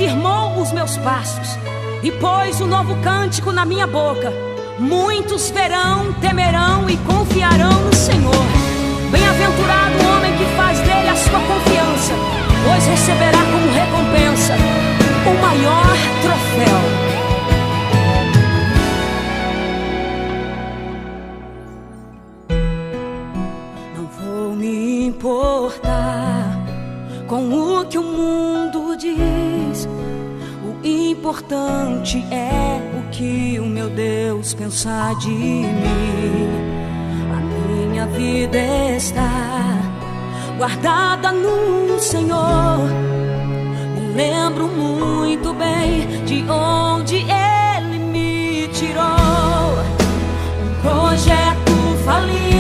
firmou os meus passos e pôs um novo cântico na minha boca. Muitos verão, temerão e confiarão no Senhor. Bem-aventurado o homem que faz dele a sua confiança, pois receberá como recompensa o maior troféu. Não vou me importar com o que o mundo diz. O importante é o que o meu Deus pensa de mim. A minha vida está guardada no Senhor. Me lembro muito bem de onde Ele me tirou. Um projeto falido